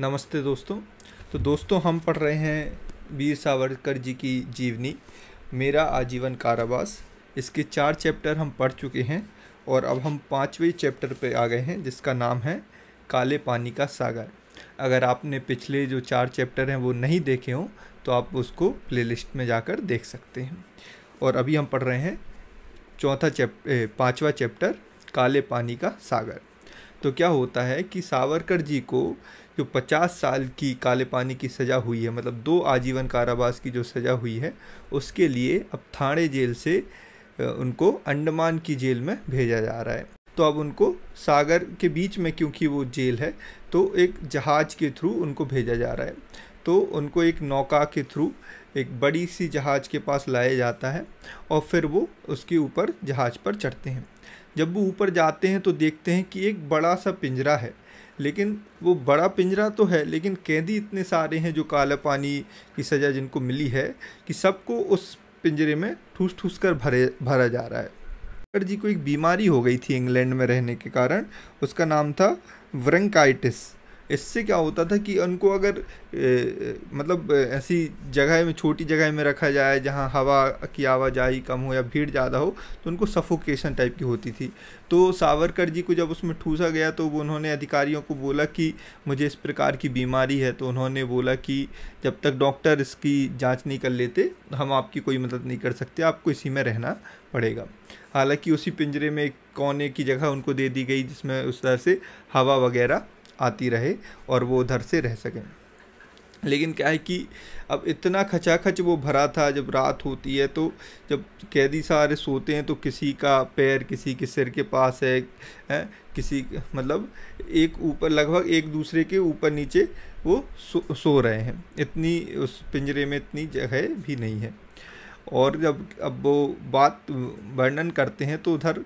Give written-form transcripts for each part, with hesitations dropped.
नमस्ते दोस्तों। तो दोस्तों हम पढ़ रहे हैं वीर सावरकर जी की जीवनी मेरा आजीवन कारावास। इसके 4 चैप्टर हम पढ़ चुके हैं और अब हम 5वें चैप्टर पे आ गए हैं जिसका नाम है काले पानी का सागर। अगर आपने पिछले जो 4 चैप्टर हैं वो नहीं देखे हों तो आप उसको प्लेलिस्ट में जाकर देख सकते हैं। और अभी हम पढ़ रहे हैं 5वां चैप्टर काले पानी का सागर। तो क्या होता है कि सावरकर जी को जो 50 साल की काले पानी की सज़ा हुई है, मतलब 2 आजीवन कारावास की जो सज़ा हुई है, उसके लिए अब थाने जेल से उनको अंडमान की जेल में भेजा जा रहा है। तो अब उनको सागर के बीच में, क्योंकि वो जेल है, तो एक जहाज़ के थ्रू उनको भेजा जा रहा है। तो उनको एक नौका के थ्रू एक बड़ी सी जहाज़ के पास लाया जाता है और फिर वो उसके ऊपर जहाज़ पर चढ़ते हैं। जब वो ऊपर जाते हैं तो देखते हैं कि एक बड़ा सा पिंजरा है, लेकिन वो बड़ा पिंजरा तो है लेकिन कैदी इतने सारे हैं जो काला पानी की सज़ा जिनको मिली है कि सबको उस पिंजरे में ठूस ठूस कर भरा जा रहा है। सावरकर जी को एक बीमारी हो गई थी इंग्लैंड में रहने के कारण, उसका नाम था ब्रोंकाइटिस। इससे क्या होता था कि उनको अगर मतलब ऐसी जगह में, छोटी जगह में रखा जाए जहाँ हवा की आवाजाही कम हो या भीड़ ज़्यादा हो, तो उनको सफोकेशन टाइप की होती थी। तो सावरकर जी को जब उसमें ठूसा गया तो उन्होंने अधिकारियों को बोला कि मुझे इस प्रकार की बीमारी है। तो उन्होंने बोला कि जब तक डॉक्टर इसकी जांच नहीं कर लेते हम आपकी कोई मदद नहीं कर सकते, आपको इसी में रहना पड़ेगा। हालांकि उसी पिंजरे में एक कोने की जगह उनको दे दी गई जिसमें उस तरह से हवा वगैरह आती रहे और वो उधर से रह सकें। लेकिन क्या है कि अब इतना खचाखच वो भरा था, जब रात होती है तो जब कैदी सारे सोते हैं तो किसी का पैर किसी के सिर के पास है, किसी मतलब एक ऊपर, लगभग एक दूसरे के ऊपर नीचे वो सो रहे हैं। इतनी उस पिंजरे में इतनी जगह भी नहीं है। और जब अब वो बात वर्णन करते हैं तो उधर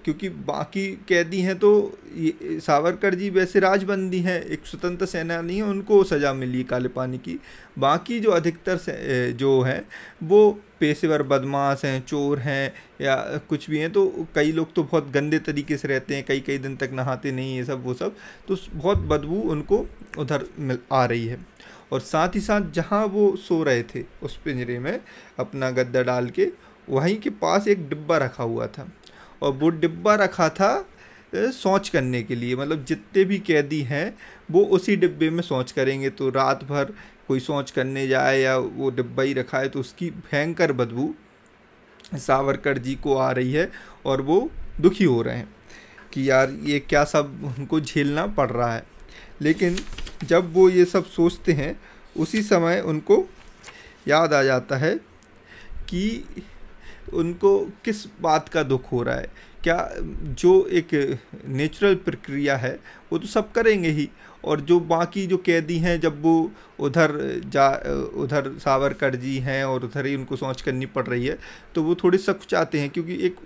क्योंकि बाकी कैदी हैं तो ये सावरकर जी वैसे राजबंदी हैं, एक स्वतंत्र सेनानी है, उनको सज़ा मिली काले पानी की। बाकी जो अधिकतर जो हैं वो पेशेवर बदमाश हैं, चोर हैं या कुछ भी हैं। तो कई लोग तो बहुत गंदे तरीके से रहते हैं, कई कई दिन तक नहाते नहीं, ये सब वो सब, तो बहुत बदबू उनको उधर आ रही है। और साथ ही साथ जहाँ वो सो रहे थे उस पिंजरे में अपना गद्दा डाल के, वहीं के पास एक डिब्बा रखा हुआ था और वो डिब्बा रखा था शौच करने के लिए। मतलब जितने भी कैदी हैं वो उसी डिब्बे में शौच करेंगे। तो रात भर कोई शौच करने जाए या वो डिब्बा ही रखा है तो उसकी भयंकर बदबू सावरकर जी को आ रही है और वो दुखी हो रहे हैं कि यार ये क्या सब उनको झेलना पड़ रहा है। लेकिन जब वो ये सब सोचते हैं उसी समय उनको याद आ जाता है कि उनको किस बात का दुख हो रहा है। क्या जो एक नेचुरल प्रक्रिया है वो तो सब करेंगे ही, और जो बाकी जो कैदी हैं जब वो उधर सावरकर जी हैं और उधर ही उनको सोच करनी पड़ रही है तो वो थोड़े सकुचाते हैं, क्योंकि एक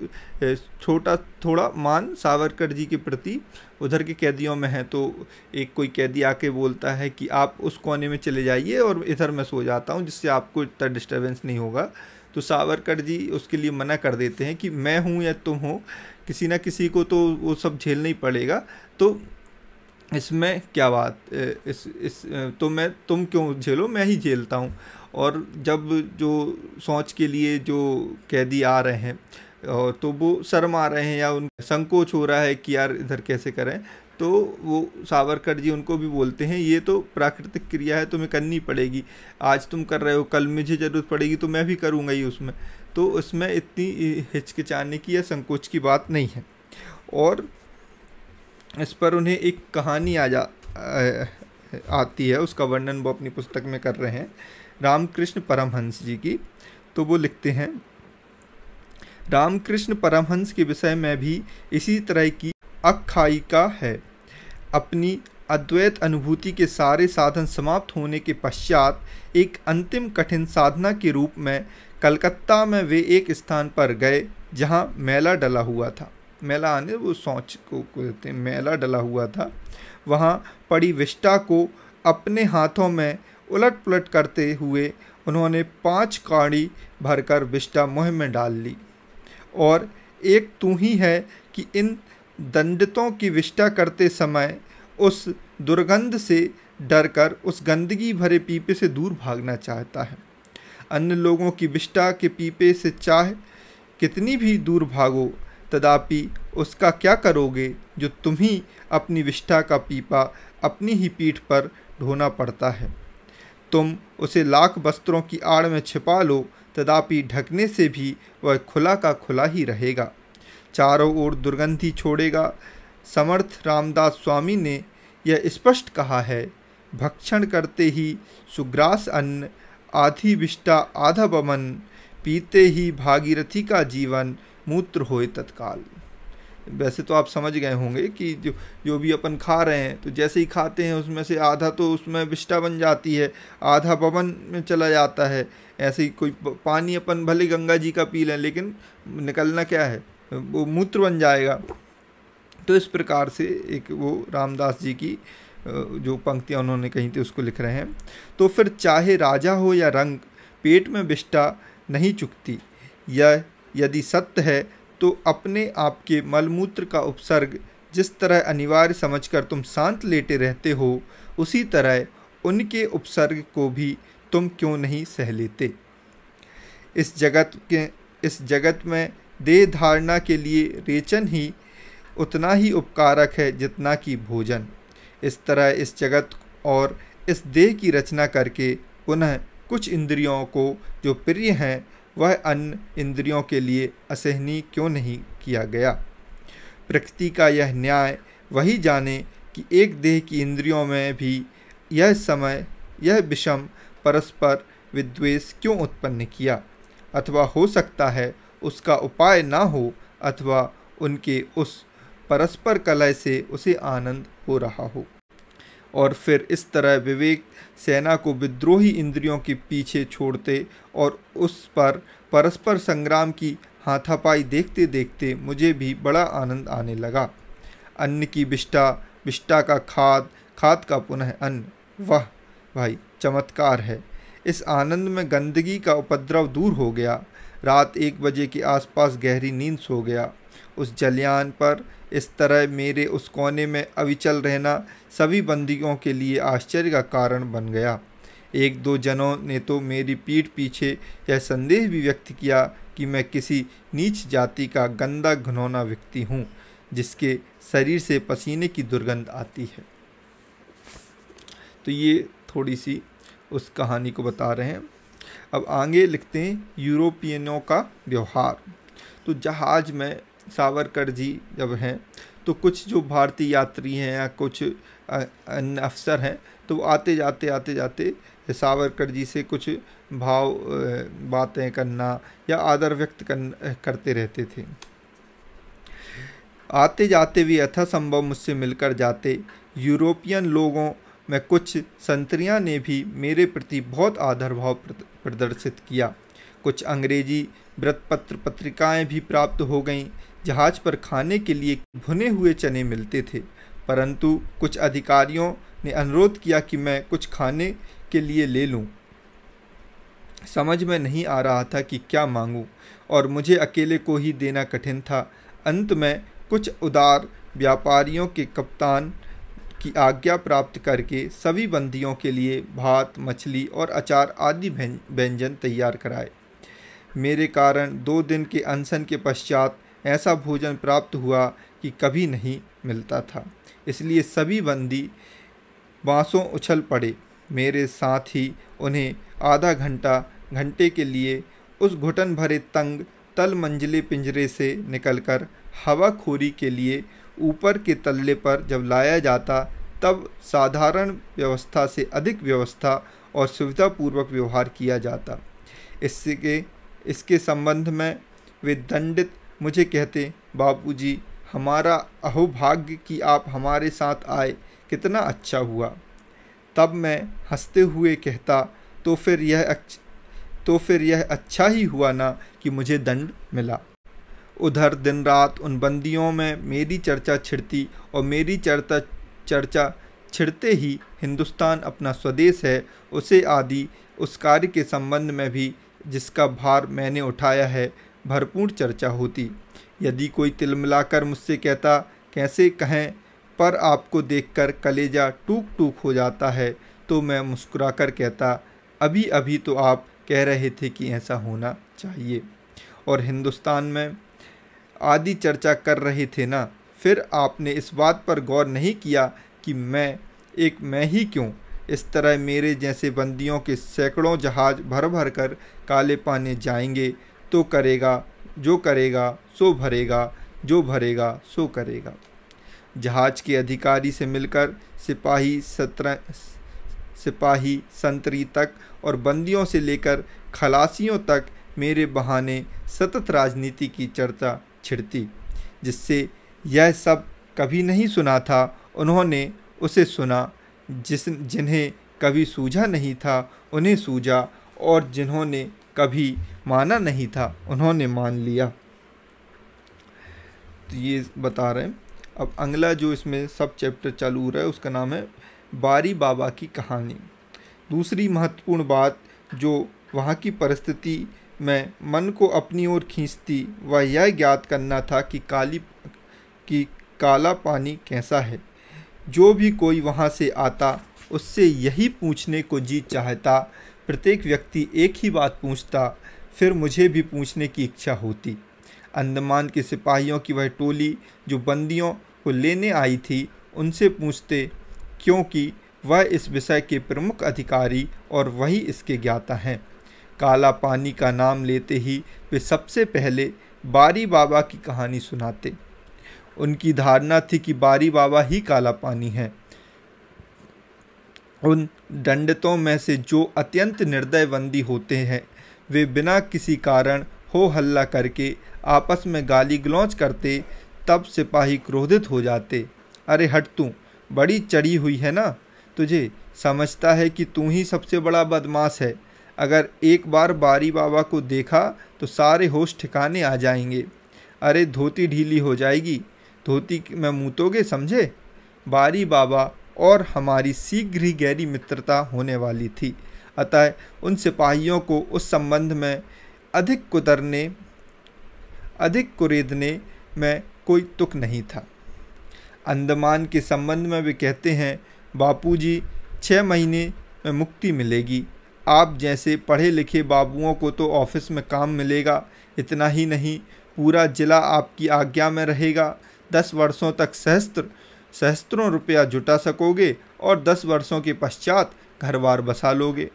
थोड़ा मान सावरकर जी के प्रति उधर के कैदियों में है। तो एक कोई कैदी आके बोलता है कि आप उस कोने में चले जाइए और इधर मैं सो जाता हूँ जिससे आपको इतना डिस्टर्बेंस नहीं होगा। तो सावरकर जी उसके लिए मना कर देते हैं कि मैं हूँ या तुम हो, किसी ना किसी को तो वो सब झेलना ही पड़ेगा। तो इसमें क्या बात, तुम क्यों झेलो, मैं ही झेलता हूँ। और जब जो शौच के लिए जो कैदी आ रहे हैं और तो वो शर्मा रहे हैं या उन संकोच हो रहा है कि यार इधर कैसे करें, तो वो सावरकर जी उनको भी बोलते हैं ये तो प्राकृतिक क्रिया है, तुम्हें करनी पड़ेगी। आज तुम कर रहे हो, कल मुझे ज़रूरत पड़ेगी तो मैं भी करूँगा ही उसमें। तो उसमें इतनी हिचकिचाने की या संकोच की बात नहीं है। और इस पर उन्हें एक कहानी आती है, उसका वर्णन वो अपनी पुस्तक में कर रहे हैं, रामकृष्ण परमहंस जी की। तो वो लिखते हैं, रामकृष्ण परमहंस के विषय में भी इसी तरह की आख्यायिका है। अपनी अद्वैत अनुभूति के सारे साधन समाप्त होने के पश्चात एक अंतिम कठिन साधना के रूप में कलकत्ता में वे एक स्थान पर गए जहाँ मैला डला हुआ था। मैला आने वो शौच को कहते हैं, मैला डला हुआ था। वहाँ पड़ी विष्टा को अपने हाथों में उलट पुलट करते हुए उन्होंने 5 काड़ी भरकर विष्टा मुँह में डाल ली। और एक तू ही है कि इन दंडितों की विष्टा करते समय उस दुर्गंध से डर कर उस गंदगी भरे पीपे से दूर भागना चाहता है। अन्य लोगों की विष्ठा के पीपे से चाहे कितनी भी दूर भागो, तदापि उसका क्या करोगे जो तुम्हें अपनी विष्ठा का पीपा अपनी ही पीठ पर ढोना पड़ता है। तुम उसे लाख वस्त्रों की आड़ में छिपा लो, तदापि ढकने से भी वह खुला का खुला ही रहेगा, चारों ओर दुर्गंधी छोड़ेगा। समर्थ रामदास स्वामी ने यह स्पष्ट कहा है, भक्षण करते ही सुग्रास अन्न, आधी विष्ठा आधा बमन, पीते ही भागीरथी का जीवन, मूत्र होए तत्काल। वैसे तो आप समझ गए होंगे कि जो भी अपन खा रहे हैं, तो जैसे ही खाते हैं उसमें से आधा तो उसमें विष्ठा बन जाती है, आधा बमन में चला जाता है। ऐसे ही कोई पानी अपन भले गंगा जी का पी लें, लेकिन निकलना क्या है, वो मूत्र बन जाएगा। तो इस प्रकार से एक वो रामदास जी की जो पंक्तियाँ उन्होंने कही थी उसको लिख रहे हैं। तो फिर चाहे राजा हो या रंग, पेट में विष्ठा नहीं चुकती। यह यदि सत्य है तो अपने आप के मलमूत्र का उपसर्ग जिस तरह अनिवार्य समझकर तुम शांत लेटे रहते हो, उसी तरह उनके उपसर्ग को भी तुम क्यों नहीं सह लेते। इस जगत में देह धारणा के लिए रेचन ही उतना ही उपकारक है जितना कि भोजन। इस तरह इस जगत और इस देह की रचना करके पुनः कुछ इंद्रियों को जो प्रिय हैं वह अन्य इंद्रियों के लिए असहनीय क्यों नहीं किया गया। प्रकृति का यह न्याय वही जाने कि एक देह की इंद्रियों में भी यह विषम परस्पर विद्वेष क्यों उत्पन्न किया, अथवा हो सकता है उसका उपाय ना हो, अथवा उनके उस परस्पर कलह से उसे आनंद हो रहा हो। और फिर इस तरह विवेक सेना को विद्रोही इंद्रियों के पीछे छोड़ते और उस पर परस्पर संग्राम की हाथापाई देखते देखते मुझे भी बड़ा आनंद आने लगा। अन्न की विष्ठा, विष्ठा का खाद, खाद का पुनः अन्न, वाह भाई चमत्कार है। इस आनंद में गंदगी का उपद्रव दूर हो गया। रात 1 बजे के आसपास गहरी नींद सो गया। उस जलयान पर इस तरह मेरे उस कोने में अविचल रहना सभी बंदियों के लिए आश्चर्य का कारण बन गया। 1-2 जनों ने तो मेरी पीठ पीछे यह संदेह भी व्यक्त किया कि मैं किसी नीच जाति का गंदा घिनौना व्यक्ति हूँ, जिसके शरीर से पसीने की दुर्गंध आती है। तो ये थोड़ी सी उस कहानी को बता रहे हैं। अब आगे लिखते हैं यूरोपियनों का व्यवहार। तो जहाज़ में सावरकर जी जब हैं तो कुछ जो भारतीय यात्री हैं या कुछ अन्य अफसर हैं तो आते जाते सावरकर जी से कुछ बातें करना या आदर व्यक्त करते रहते थे। आते जाते भी यथासंभव मुझसे मिलकर जाते। यूरोपियन लोगों में कुछ संतरियां ने भी मेरे प्रति बहुत आदर भाव प्रदर्शित किया। कुछ अंग्रेजी वृत्तपत्र पत्रिकाएं भी प्राप्त हो गईं। जहाज पर खाने के लिए भुने हुए चने मिलते थे, परंतु कुछ अधिकारियों ने अनुरोध किया कि मैं कुछ खाने के लिए ले लूं। समझ में नहीं आ रहा था कि क्या मांगूं और मुझे अकेले को ही देना कठिन था। अंत में कुछ उदार व्यापारियों के कप्तान की आज्ञा प्राप्त करके सभी बंदियों के लिए भात, मछली और अचार आदि व्यंजन तैयार कराए। मेरे कारण 2 दिन के अनशन के पश्चात ऐसा भोजन प्राप्त हुआ कि कभी नहीं मिलता था। इसलिए सभी बंदी बाँसों उछल पड़े। मेरे साथ ही उन्हें आधा घंटे के लिए उस घुटन भरे तंग तल मंजिले पिंजरे से निकलकर हवाखोरी के लिए ऊपर के तल्ले पर जब लाया जाता, तब साधारण व्यवस्था से अधिक व्यवस्था और सुविधापूर्वक व्यवहार किया जाता। इसके संबंध में वे दंडित मुझे कहते, बापूजी, हमारा अहोभाग्य कि आप हमारे साथ आए, कितना अच्छा हुआ। तब मैं हंसते हुए कहता, तो फिर यह अच्छा ही हुआ ना कि मुझे दंड मिला। उधर दिन रात उन बंदियों में मेरी चर्चा छिड़ती और मेरी चर्चा छिड़ते ही हिंदुस्तान अपना स्वदेश है, उसे आदि उस कार्य के संबंध में भी जिसका भार मैंने उठाया है भरपूर चर्चा होती। यदि कोई तिलमिलाकर मुझसे कहता, कैसे कहें, पर आपको देखकर कलेजा टूक टूक हो जाता है। तो मैं मुस्कुराकर कहता, अभी अभी तो आप कह रहे थे कि ऐसा होना चाहिए और हिंदुस्तान में आदि चर्चा कर रहे थे ना। फिर आपने इस बात पर गौर नहीं किया कि मैं ही क्यों, इस तरह मेरे जैसे बंदियों के सैकड़ों जहाज भर भर कर काले पानी जाएंगे। तो करेगा जो करेगा सो भरेगा, जो भरेगा सो करेगा। जहाज के अधिकारी से मिलकर सिपाही संतरी तक और बंदियों से लेकर खलासियों तक मेरे बहाने सतत राजनीति की चर्चा छिड़ती। जिससे यह सब कभी नहीं सुना था उन्होंने उसे सुना, जिन्हें कभी सूझा नहीं था उन्हें सूझा, और जिन्होंने कभी माना नहीं था उन्होंने मान लिया। तो ये बता रहे हैं। अब अगला जो इसमें सब चैप्टर चालू हो रहा है उसका नाम है बारी बाबा की कहानी। दूसरी महत्वपूर्ण बात जो वहाँ की परिस्थिति में मन को अपनी ओर खींचती वह यह ज्ञात करना था कि काला पानी कैसा है। जो भी कोई वहाँ से आता उससे यही पूछने को जी चाहता। प्रत्येक व्यक्ति एक ही बात पूछता, फिर मुझे भी पूछने की इच्छा होती। अंडमान के सिपाहियों की वह टोली जो बंदियों को लेने आई थी उनसे पूछते, क्योंकि वह इस विषय के प्रमुख अधिकारी और वही इसके ज्ञाता हैं। काला पानी का नाम लेते ही वे सबसे पहले बारी बाबा की कहानी सुनाते। उनकी धारणा थी कि बारी बाबा ही काला पानी है। उन दंडितों में से जो अत्यंत निर्दय बंदी होते हैं वे बिना किसी कारण हो हल्ला करके आपस में गाली गलौज करते, तब सिपाही क्रोधित हो जाते। अरे हट, तू बड़ी चढ़ी हुई है ना, तुझे समझता है कि तू ही सबसे बड़ा बदमाश है। अगर एक बार बारी बाबा को देखा तो सारे होश ठिकाने आ जाएंगे। अरे धोती ढीली हो जाएगी, धोती में मूतोगे समझे। बारी बाबा और हमारी शीघ्र ही गहरी मित्रता होने वाली थी, अतः उन सिपाहियों को उस संबंध में अधिक कुरेदने में कोई तुक नहीं था। अंडमान के संबंध में वे कहते हैं, बापूजी 6 महीने में मुक्ति मिलेगी। आप जैसे पढ़े लिखे बाबुओं को तो ऑफिस में काम मिलेगा। इतना ही नहीं, पूरा जिला आपकी आज्ञा में रहेगा। 10 वर्षों तक सहस्त्रों रुपया जुटा सकोगे और 10 वर्षों के पश्चात घर बार बसा लोगे।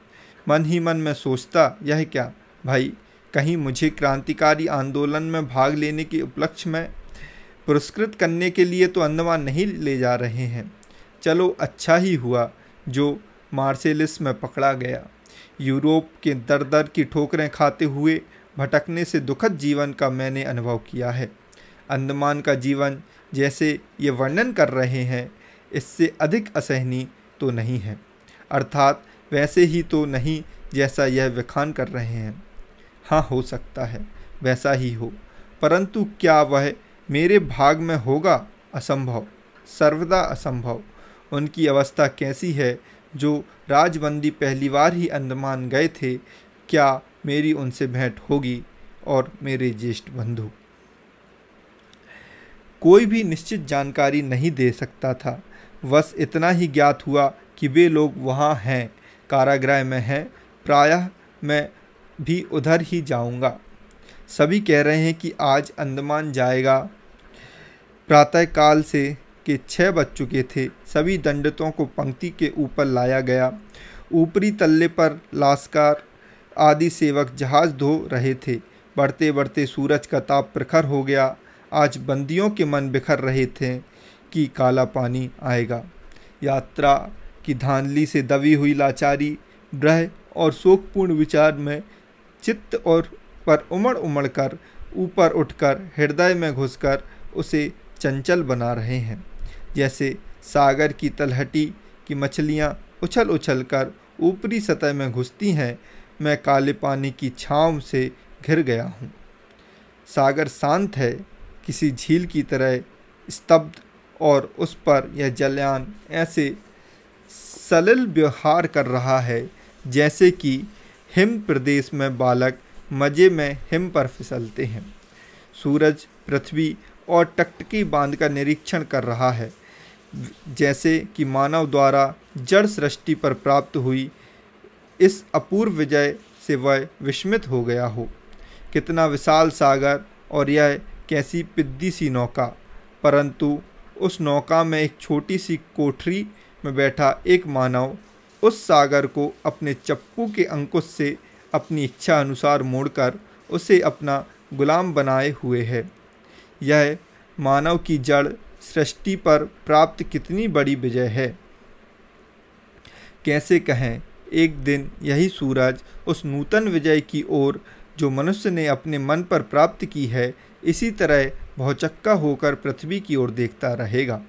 मन ही मन में सोचता, यह क्या भाई, कहीं मुझे क्रांतिकारी आंदोलन में भाग लेने के उपलक्ष्य में पुरस्कृत करने के लिए तो अंडमान नहीं ले जा रहे हैं। चलो अच्छा ही हुआ जो मार्सेलिस में पकड़ा गया। यूरोप के दर दर की ठोकरें खाते हुए भटकने से दुखद जीवन का मैंने अनुभव किया है। अंडमान का जीवन जैसे ये वर्णन कर रहे हैं इससे अधिक असहनीय तो नहीं है, अर्थात वैसे ही तो नहीं जैसा यह विखान कर रहे हैं। हाँ, हो सकता है वैसा ही हो, परंतु क्या वह मेरे भाग में होगा? असंभव, सर्वदा असंभव। उनकी अवस्था कैसी है जो राजबंदी पहली बार ही अंडमान गए थे? क्या मेरी उनसे भेंट होगी? और मेरे ज्येष्ठ बंधु, कोई भी निश्चित जानकारी नहीं दे सकता था। बस इतना ही ज्ञात हुआ कि वे लोग वहाँ हैं, कारागृह में हैं। प्रायः मैं भी उधर ही जाऊंगा। सभी कह रहे हैं कि आज अंडमान जाएगा। प्रातःकाल से के 6 बज चुके थे। सभी दंडितों को पंक्ति के ऊपर लाया गया। ऊपरी तल्ले पर लास्कार आदि सेवक जहाज धो रहे थे। बढ़ते बढ़ते सूरज का ताप प्रखर हो गया। आज बंदियों के मन बिखर रहे थे कि काला पानी आएगा। यात्रा की धांधली से दबी हुई लाचारी, ब्रह और शोकपूर्ण विचार में चित्त और पर उमड़ कर ऊपर उठकर हृदय में घुसकर उसे चंचल बना रहे हैं। जैसे सागर की तलहटी की मछलियाँ उछल उछल कर ऊपरी सतह में घुसती हैं, मैं काले पानी की छाँव से घिर गया हूँ। सागर शांत है, किसी झील की तरह स्तब्ध, और उस पर यह जलयान ऐसे सलिल व्यवहार कर रहा है जैसे कि हिम प्रदेश में बालक मज़े में हिम पर फिसलते हैं। सूरज पृथ्वी और टकटकी बांध का निरीक्षण कर रहा है। जैसे कि मानव द्वारा जड़ सृष्टि पर प्राप्त हुई इस अपूर्व विजय से वह विस्मित हो गया हो। कितना विशाल सागर और यह कैसी पिद्दी सी नौका, परंतु उस नौका में एक छोटी सी कोठरी में बैठा एक मानव उस सागर को अपने चप्पू के अंकुश से अपनी इच्छा अनुसार मोड़कर उसे अपना गुलाम बनाए हुए है। यह मानव की जड़ सृष्टि पर प्राप्त कितनी बड़ी विजय है। कैसे कहें, एक दिन यही सूरज उस नूतन विजय की ओर जो मनुष्य ने अपने मन पर प्राप्त की है, इसी तरह भौचक्का होकर पृथ्वी की ओर देखता रहेगा।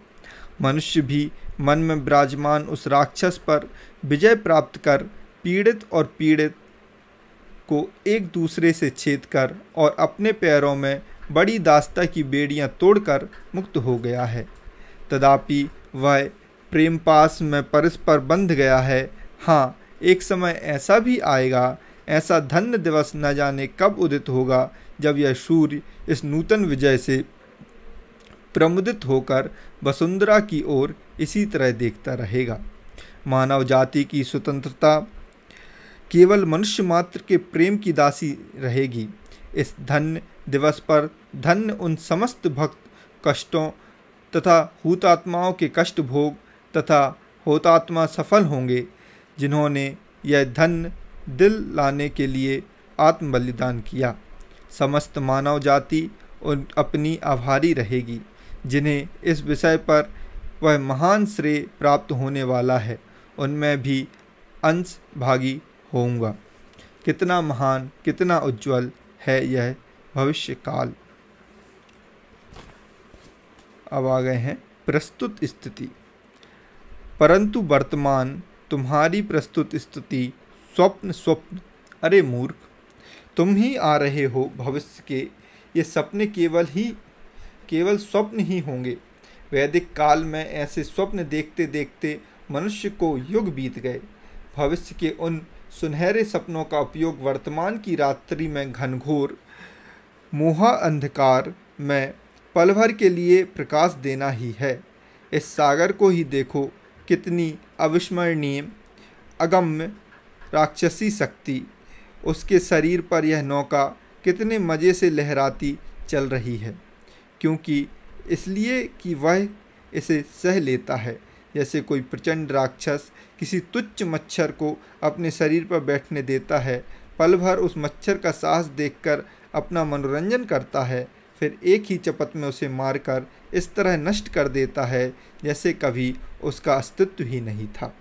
मनुष्य भी मन में विराजमान उस राक्षस पर विजय प्राप्त कर पीड़ित और पीड़ित को एक दूसरे से छेद कर और अपने पैरों में बड़ी दास्ता की बेड़ियां तोड़कर मुक्त हो गया है। तथापि वह प्रेम पास में परस्पर बंध गया है। हाँ, एक समय ऐसा भी आएगा, ऐसा धन्य दिवस न जाने कब उदित होगा, जब यह सूर्य इस नूतन विजय से प्रमुदित होकर वसुंधरा की ओर इसी तरह देखता रहेगा। मानव जाति की स्वतंत्रता केवल मनुष्य मात्र के प्रेम की दासी रहेगी। इस धन्य दिवस पर धन्य उन समस्त भक्त कष्टों तथा हुतात्माओं के कष्ट भोग तथा होतात्मा सफल होंगे, जिन्होंने यह धन्य दिल लाने के लिए आत्म बलिदान किया। समस्त मानव जाति उन अपनी आभारी रहेगी, जिन्हें इस विषय पर वह महान श्रेय प्राप्त होने वाला है, उनमें भी अंश भागी होऊंगा। कितना महान, कितना उज्ज्वल है यह भविष्य काल। अब आ गए हैं प्रस्तुत स्थिति। परंतु वर्तमान तुम्हारी प्रस्तुत स्थिति स्वप्न स्वप्न, अरे मूर्ख, तुम ही आ रहे हो भविष्य के। ये सपने केवल स्वप्न ही होंगे। वैदिक काल में ऐसे स्वप्न देखते देखते मनुष्य को युग बीत गए। भविष्य के उन सुनहरे सपनों का उपयोग वर्तमान की रात्रि में घनघोर मोहा अंधकार में पल भर के लिए प्रकाश देना ही है। इस सागर को ही देखो, कितनी अविस्मरणीय अगम्य राक्षसी शक्ति। उसके शरीर पर यह नौका कितने मज़े से लहराती चल रही है, क्योंकि इसलिए कि वह इसे सह लेता है, जैसे कोई प्रचंड राक्षस किसी तुच्छ मच्छर को अपने शरीर पर बैठने देता है। पल भर उस मच्छर का साहस देखकर अपना मनोरंजन करता है, फिर एक ही चपत में उसे मारकर इस तरह नष्ट कर देता है जैसे कभी उसका अस्तित्व ही नहीं था।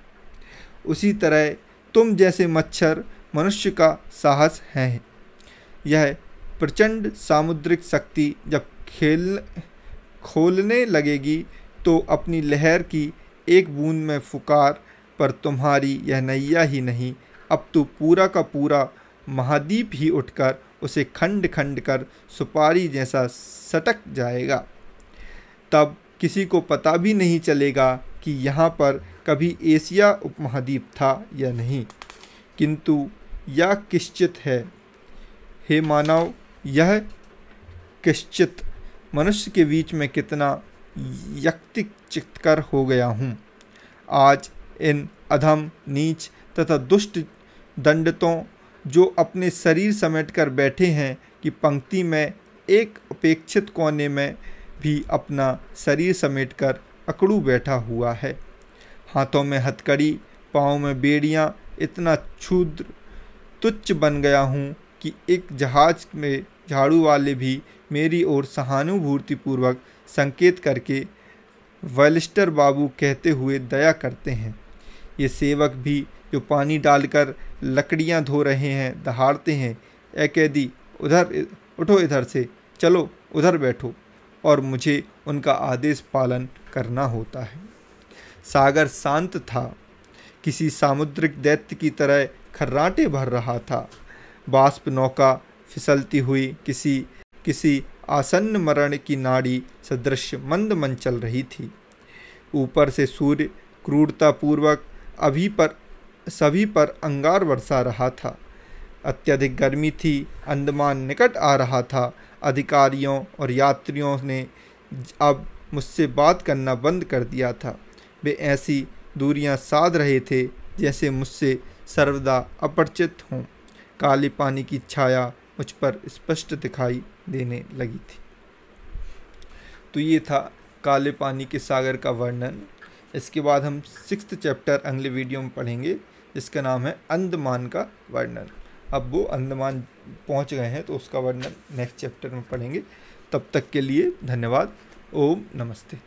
उसी तरह तुम जैसे मच्छर मनुष्य का साहस है। यह प्रचंड सामुद्रिक शक्ति जब खोलने लगेगी तो अपनी लहर की एक बूंद में फुकार पर तुम्हारी यह नैया ही नहीं, अब तो पूरा का पूरा महाद्वीप ही उठकर उसे खंड खंड कर सुपारी जैसा सटक जाएगा। तब किसी को पता भी नहीं चलेगा कि यहाँ पर कभी एशिया उपमहाद्वीप था या नहीं, किंतु यह किश्चित है। हे मानव, यह किश्चित मनुष्य के बीच में कितना यक्तिक चित्तकर हो गया हूँ। आज इन अधम, नीच तथा दुष्ट दंडितों जो अपने शरीर समेटकर बैठे हैं कि पंक्ति में एक अपेक्षित कोने में भी अपना शरीर समेटकर अकड़ू बैठा हुआ है। हाथों में हथकड़ी, पाँव में बेड़ियाँ, इतना क्षुद्र तुच्छ बन गया हूँ कि एक जहाज में झाड़ू वाले भी मेरी ओर सहानुभूतिपूर्वक संकेत करके वेलिस्टर बाबू कहते हुए दया करते हैं। ये सेवक भी जो पानी डालकर लकड़ियाँ धो रहे हैं दहाड़ते हैं, ए कैदी उधर उठो, इधर से चलो, उधर बैठो, और मुझे उनका आदेश पालन करना होता है। सागर शांत था, किसी सामुद्रिक दैत्य की तरह खर्राटे भर रहा था। बाष्प नौका फिसलती हुई किसी आसन्न मरण की नाड़ी सदृश मंद मन चल रही थी। ऊपर से सूर्य क्रूरतापूर्वक सभी पर अंगार बरसा रहा था। अत्यधिक गर्मी थी, अंडमान निकट आ रहा था। अधिकारियों और यात्रियों ने अब मुझसे बात करना बंद कर दिया था। वे ऐसी दूरियां साध रहे थे जैसे मुझसे सर्वदा अपरिचित हों। काले पानी की छाया मुझ पर स्पष्ट दिखाई देने लगी थी। तो ये था काले पानी के सागर का वर्णन। इसके बाद हम 6th चैप्टर अगले वीडियो में पढ़ेंगे, जिसका नाम है अंडमान का वर्णन। अब वो अंडमान पहुंच गए हैं तो उसका वर्णन नेक्स्ट चैप्टर में पढ़ेंगे। तब तक के लिए धन्यवाद। ओम नमस्ते।